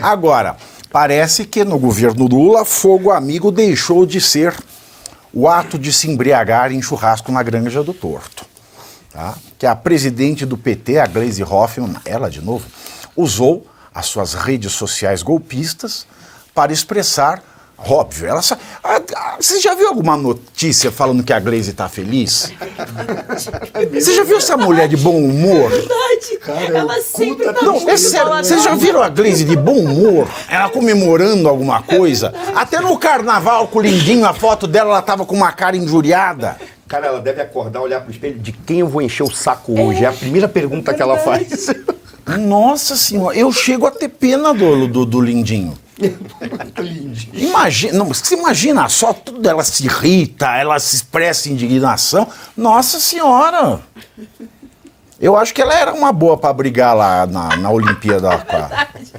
Agora, parece que no governo Lula, fogo amigo deixou de ser o ato de se embriagar em churrasco na Granja do Torto. Tá? Que a presidente do PT, a Gleisi Hoffmann, ela de novo, usou as suas redes sociais golpistas para expressar, óbvio, você já viu alguma notícia falando que a Gleisi tá feliz? Você já viu essa mulher de bom humor? Verdade, cara, ela sempre tá Não, é sério, vocês já viram a Gleisi de bom humor? Ela comemorando alguma coisa? Até no carnaval com o Lindinho, a foto dela, ela tava com uma cara injuriada. Cara, ela deve acordar, olhar pro espelho, de quem eu vou encher o saco hoje? É a primeira pergunta que ela faz. Nossa senhora, eu chego a ter pena do Lindinho. Imagina só, tudo ela se irrita, ela se expressa indignação. Nossa senhora! Eu acho que ela era uma boa pra brigar lá na Olimpíada. Verdade.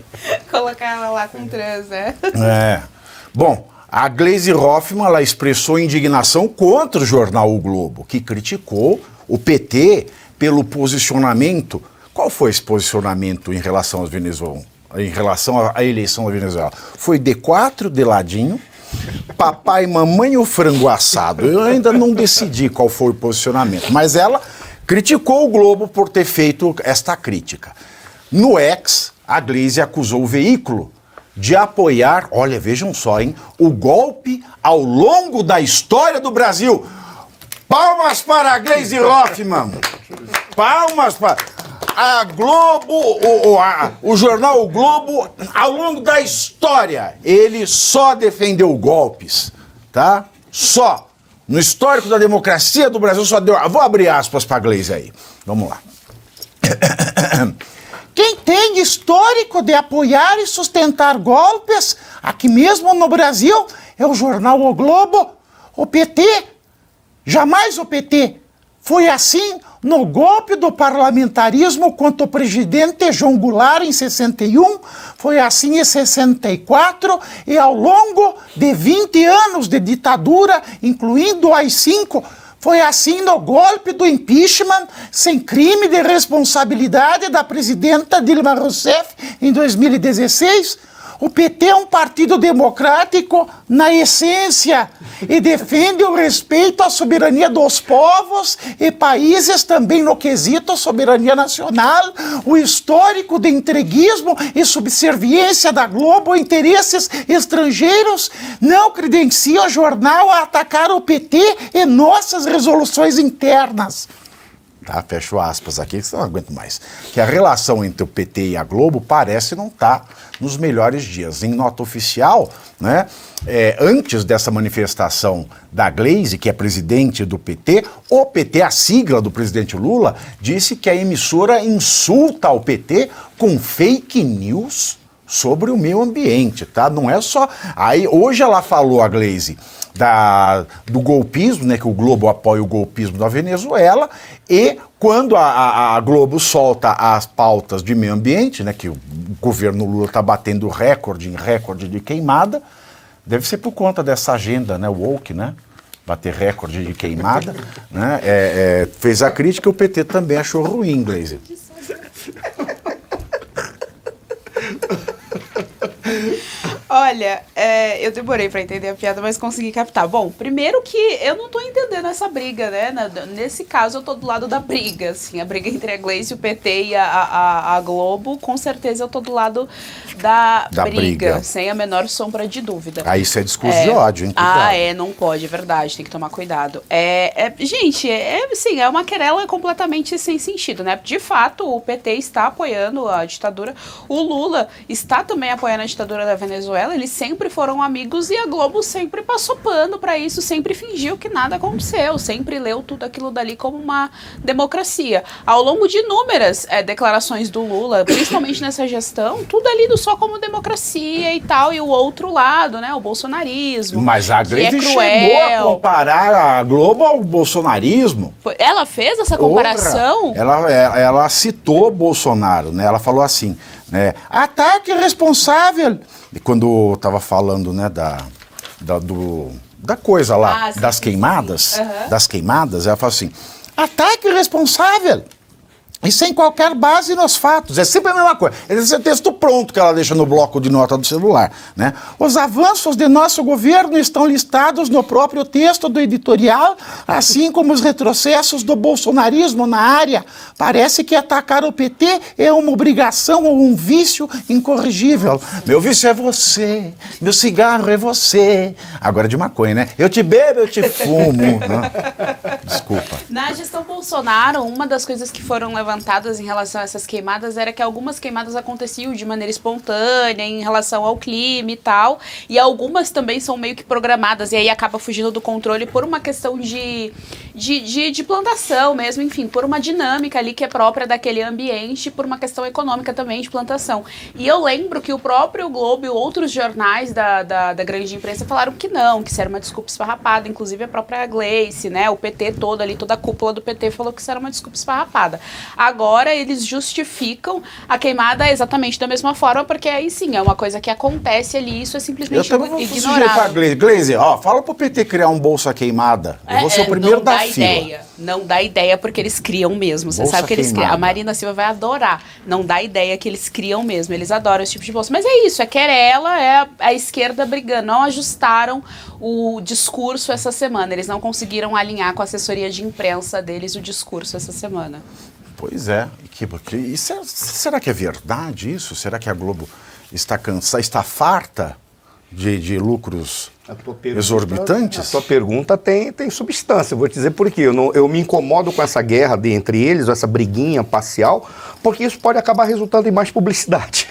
Colocar ela lá com trans, né? É. Bom, a Gleisi Hoffmann, ela expressou indignação contra o jornal O Globo, que criticou o PT pelo posicionamento. Qual foi esse posicionamento em relação aos venezuelanos? Em relação à eleição da Venezuela? Foi D4, de ladinho, papai, mamãe ou frango assado? Eu ainda não decidi qual foi o posicionamento, mas ela criticou o Globo por ter feito esta crítica. No X, a Gleisi acusou o veículo de apoiar, olha, vejam só, hein, o golpe ao longo da história do Brasil. Palmas para a Gleisi Hoffmann! Palmas para... A Globo, o jornal O Globo, ao longo da história, ele só defendeu golpes, tá? Só. No histórico da democracia do Brasil só deu... Vou abrir aspas para a Gleisi aí. Vamos lá. Quem tem histórico de apoiar e sustentar golpes, aqui mesmo no Brasil, é o jornal O Globo, o PT. Jamais o PT foi assim no golpe do parlamentarismo contra o presidente João Goulart em 61, foi assim em 64 e ao longo de 20 anos de ditadura, incluindo o AI-5, foi assim no golpe do impeachment sem crime de responsabilidade da presidenta Dilma Rousseff em 2016. O PT é um partido democrático na essência e defende o respeito à soberania dos povos e países também no quesito soberania nacional. O histórico de entreguismo e subserviência da Globo a interesses estrangeiros não credencia o jornal a atacar o PT e nossas resoluções internas. Tá, fecho aspas aqui, que eu não aguento mais. Que a relação entre o PT e a Globo parece não estar nos melhores dias. Em nota oficial, né, antes dessa manifestação da Gleisi, que é presidente do PT, o PT, a sigla do presidente Lula, disse que a emissora insulta o PT com fake news sobre o meio ambiente, tá? Não é só... Aí, hoje ela falou, a Gleisi, do golpismo, né, que o Globo apoia o golpismo da Venezuela, e quando a Globo solta as pautas de meio ambiente, né, que o governo Lula está batendo recorde em recorde de queimada, deve ser por conta dessa agenda, né, woke, né, bater recorde de queimada, né, fez a crítica, o PT também achou ruim, Gleisi. Olha, eu demorei pra entender a piada, mas consegui captar. Bom, primeiro que eu não tô entendendo essa briga, né? Nesse caso, eu tô do lado da briga, assim. A briga entre a Gleisi, o PT e a Globo, com certeza eu tô do lado da briga, sem a menor sombra de dúvida. Aí isso é discurso de ódio, hein? Não pode, é verdade, tem que tomar cuidado. Gente, assim, é uma querela completamente sem sentido, né? De fato, o PT está apoiando a ditadura, o Lula está também apoiando a ditadura da Venezuela, eles sempre foram amigos e a Globo sempre passou pano pra isso, sempre fingiu que nada aconteceu, sempre leu tudo aquilo dali como uma democracia. Ao longo de inúmeras declarações do Lula, principalmente nessa gestão, tudo é lido só como democracia e tal, e o outro lado, né, o bolsonarismo. Mas a Gleisi chegou a comparar a Globo ao bolsonarismo. Ela fez essa comparação? Ela citou Bolsonaro, né? Ela falou assim, né? Ataque responsável. E quando estava falando, né, da coisa lá, das queimadas, ela falou assim, ataque responsável e sem qualquer base nos fatos. É sempre a mesma coisa. Esse é o texto pronto que ela deixa no bloco de nota do celular, né? Os avanços de nosso governo estão listados no próprio texto do editorial, assim como os retrocessos do bolsonarismo na área. Parece que atacar o PT é uma obrigação ou um vício incorrigível. Meu vício é você, meu cigarro é você. Agora de maconha, né? Eu te bebo, eu te fumo. Desculpa. Na gestão Bolsonaro, uma das coisas que foram levantadas em relação a essas queimadas era que algumas queimadas aconteciam de maneira espontânea em relação ao clima e tal, e algumas também são meio que programadas, e aí acaba fugindo do controle por uma questão de plantação mesmo, enfim, por uma dinâmica ali que é própria daquele ambiente, por uma questão econômica também de plantação. E eu lembro que o próprio Globo e outros jornais da grande imprensa falaram que não, que isso era uma desculpa esfarrapada, inclusive a própria Gleice, né, o PT todo ali, toda a cúpula do PT falou que isso era uma desculpa esfarrapada. Agora eles justificam a queimada exatamente da mesma forma, porque aí sim, é uma coisa que acontece ali, isso é simplesmente ignorável. Eu também vou sugerir pra Gleice, ó, fala pro PT criar um Bolsa Queimada. Eu vou ser o primeiro da fila. Não dá ideia, porque eles criam mesmo. Você sabe que eles criam. A Marina Silva vai adorar. Não dá ideia que eles criam mesmo. Eles adoram esse tipo de bolsa. Mas é isso, é querela, é a esquerda brigando. Não ajustaram o discurso essa semana. Eles não conseguiram alinhar com a assessoria de imprensa deles o discurso essa semana. Pois é. Será que é verdade isso? Será que a Globo está cansada, está farta de lucros exorbitantes? A tua pergunta tem substância. Eu vou te dizer por quê. Eu me incomodo com essa guerra entre eles, essa briguinha parcial, porque isso pode acabar resultando em mais publicidade.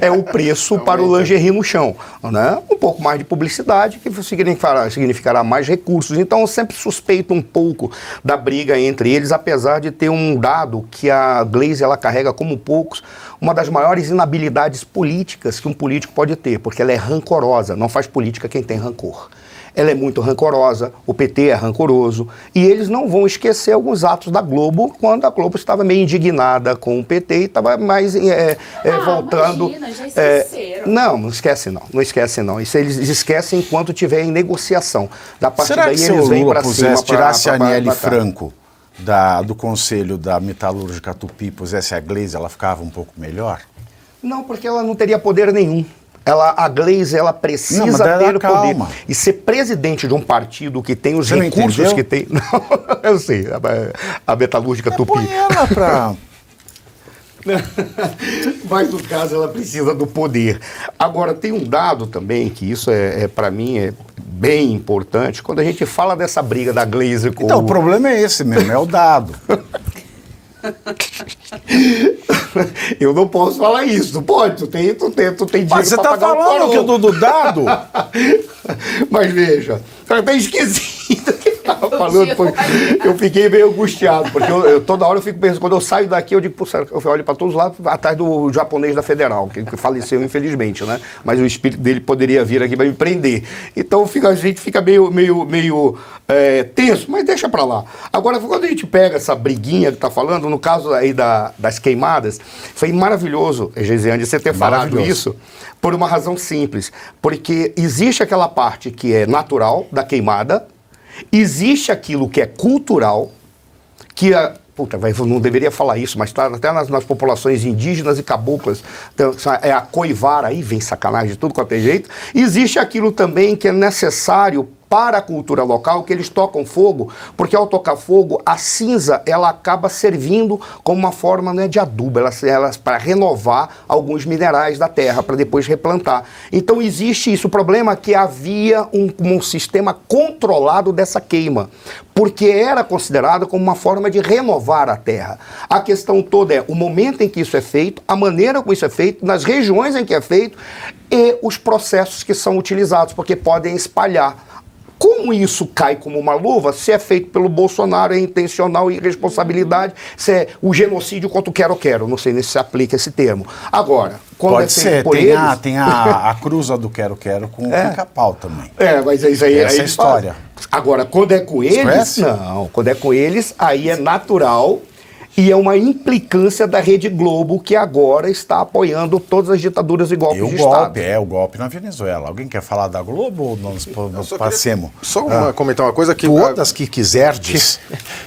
É o preço para o lingerie no chão, né? Um pouco mais de publicidade, que significará mais recursos. Então eu sempre suspeito um pouco da briga entre eles, apesar de ter um dado que a Gleice ela carrega como poucos, uma das maiores inabilidades políticas que um político pode ter, porque ela é rancorosa, não faz política quem tem rancor. Ela é muito rancorosa, o PT é rancoroso, e eles não vão esquecer alguns atos da Globo, quando a Globo estava meio indignada com o PT e estava mais voltando... Imagina, já esqueceram. Não esquece não. Isso eles esquecem enquanto tiver em negociação. Da partir Será daí que eles vêm para cima... Tirasse a Aniele Franco do conselho da metalúrgica Tupi, pusesse a Gleice, ela ficava um pouco melhor? Não, porque ela não teria poder nenhum. A Gleice, ela precisa ter o poder. E ser presidente de um partido que tem os recursos que tem... Não, eu sei, a metalúrgica Tupi. Põe ela pra... Mas, no caso, ela precisa do poder. Agora, tem um dado também, que isso para mim, é bem importante, quando a gente fala dessa briga da Gleice com... Então, o problema é esse mesmo, é o dado. Eu não posso falar isso, tu pode, tu tem dinheiro. Mas você tá falando que eu dou do dado? Mas veja, eu até esqueci do que eu tava falando, eu fiquei meio angustiado, porque toda hora eu fico pensando, quando eu saio daqui eu digo, eu olho para todos os lados, atrás do japonês da Federal, que faleceu infelizmente, né? Mas o espírito dele poderia vir aqui para me prender. Então a gente fica meio tenso, mas deixa para lá. Agora, quando a gente pega essa briguinha que tá falando, no caso aí das queimadas, foi maravilhoso, Geisiane, você ter falado isso, por uma razão simples, porque existe aquela parte que é natural da queimada, existe aquilo que é cultural, que não deveria falar isso, mas tá até nas populações indígenas e caboclas, então, é a coivara, aí vem sacanagem de tudo quanto é jeito. Existe aquilo também que é necessário para a cultura local, que eles tocam fogo, porque ao tocar fogo, a cinza, ela acaba servindo como uma forma, né, de adubo, para renovar alguns minerais da terra, para depois replantar. Então existe isso. O problema é que havia um sistema controlado dessa queima, porque era considerado como uma forma de renovar a terra. A questão toda é o momento em que isso é feito, a maneira como isso é feito, nas regiões em que é feito, e os processos que são utilizados, porque podem espalhar. Como isso cai como uma luva, se é feito pelo Bolsonaro, é intencional e irresponsabilidade, se é o genocídio contra o quero-quero, não sei nem se se aplica esse termo. Agora, quando pode ser, tem a cruza do quero-quero com o pica-pau também. Mas isso aí essa é a história. Agora, quando é com eles, não. Quando é com eles, aí é natural E é uma implicância da Rede Globo, que agora está apoiando todas as ditaduras e golpes de Estado. O golpe na Venezuela. Alguém quer falar da Globo ou nós passemos? Comentar uma coisa que... Todas que quiserdes.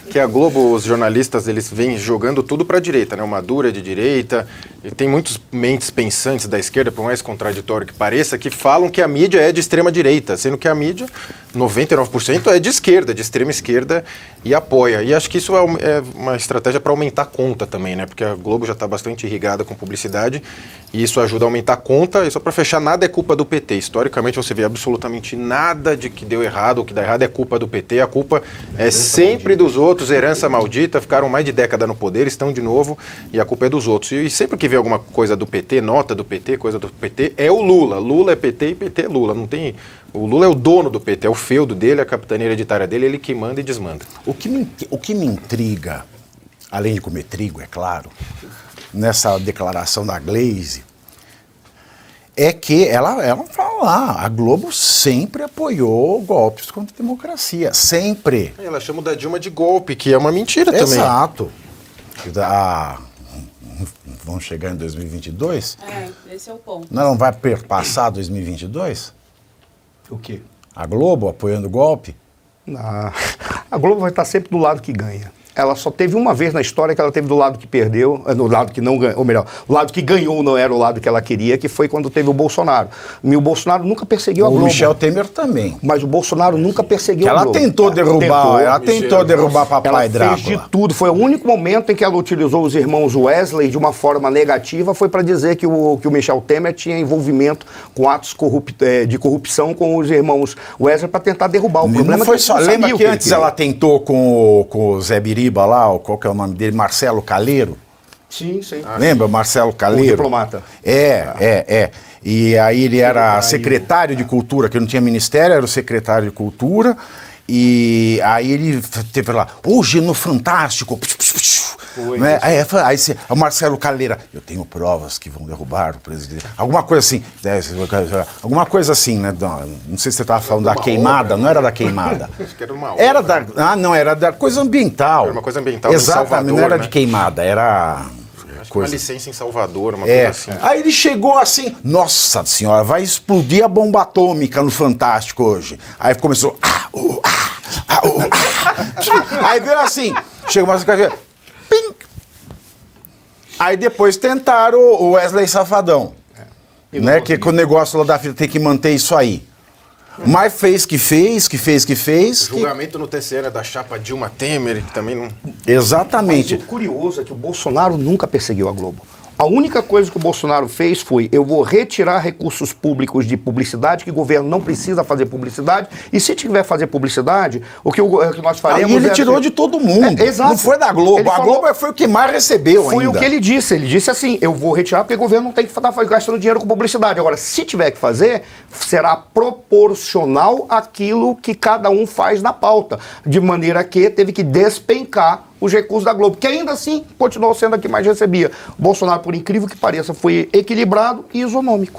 Que a Globo, os jornalistas, eles vêm jogando tudo para a direita, né? O Maduro é de direita, e tem muitos mentes pensantes da esquerda, por mais contraditório que pareça, que falam que a mídia é de extrema direita, sendo que a mídia, 99% é de esquerda, de extrema esquerda, e apoia. E acho que isso é uma estratégia para aumentar a conta também, né? Porque a Globo já está bastante irrigada com publicidade, e isso ajuda a aumentar a conta. E só para fechar, nada é culpa do PT. Historicamente, você vê absolutamente nada de que deu errado ou que dá errado é culpa do PT. A culpa é sempre dos outros, herança maldita, ficaram mais de década no poder, estão de novo, e a culpa é dos outros. E sempre que vê alguma coisa do PT, nota do PT, coisa do PT, é o Lula. Lula é PT e PT é Lula. Não tem... O Lula é o dono do PT, é o feudo dele, a capitania hereditária dele, ele que manda e desmanda. O que me intriga, além de comer trigo, é claro, nessa declaração da Glaze, é que ela fala lá, a Globo sempre apoiou golpes contra a democracia, sempre. Ela chama da Dilma de golpe, que é uma mentira também. Exato. Vamos chegar em 2022? Esse é o ponto. Não vai perpassar 2022? O quê? A Globo apoiando o golpe? A Globo vai estar sempre do lado que ganha. Ela só teve uma vez na história que ela teve do lado que perdeu, do lado que não ganhou, ou melhor, o lado que ganhou não era o lado que ela queria, que foi quando teve o Bolsonaro. E o Bolsonaro nunca perseguiu a Globo. O Michel Temer também. Mas o Bolsonaro nunca perseguiu a Globo. Ela tentou derrubar Papai Drácula. Fez de tudo. Foi o único momento em que ela utilizou os irmãos Wesley de uma forma negativa, foi para dizer que o Michel Temer tinha envolvimento com atos de corrupção com os irmãos Wesley para tentar derrubar. O problema não foi só. Lembra que antes ela tentou com o Zé Biriba lá, qual que é o nome dele? Marcelo Caleiro? Sim. Lembra? Marcelo Caleiro? O diplomata. E aí ele era secretário de Cultura, que não tinha ministério, era o secretário de Cultura. E aí ele teve lá, hoje no Fantástico. Né? Aí o Marcelo Caleira, eu tenho provas que vão derrubar o presidente. Alguma coisa assim. Né? Não sei se você estava falando da queimada, não era da queimada. Acho que era uma obra. Era da coisa ambiental. Era uma coisa ambiental. Exatamente, em Salvador, não era né? de queimada, era. Uma licença em Salvador, uma coisa assim. Aí ele chegou assim, nossa senhora, vai explodir a bomba atômica no Fantástico hoje. Aí começou, aí veio assim, chegou mais pim. Aí depois tentaram o Wesley Safadão, né, que o negócio lá da fila tem que manter isso aí. Mas fez. O julgamento no TCE da chapa Dilma Temer, que também não... Exatamente. Mas o curioso é que o Bolsonaro nunca perseguiu a Globo. A única coisa que o Bolsonaro fez foi, eu vou retirar recursos públicos de publicidade, que o governo não precisa fazer publicidade, e se tiver fazer publicidade, o que nós faremos... Aí ele tirou de todo mundo, exato. Não foi da Globo, a Globo foi o que mais recebeu ainda. Foi o que ele disse assim, eu vou retirar porque o governo não tem que estar gastando dinheiro com publicidade. Agora, se tiver que fazer, será proporcional àquilo que cada um faz na pauta, de maneira que teve que despencar os recursos da Globo, que ainda assim continuou sendo a que mais recebia. O Bolsonaro, por incrível que pareça, foi equilibrado e isonômico.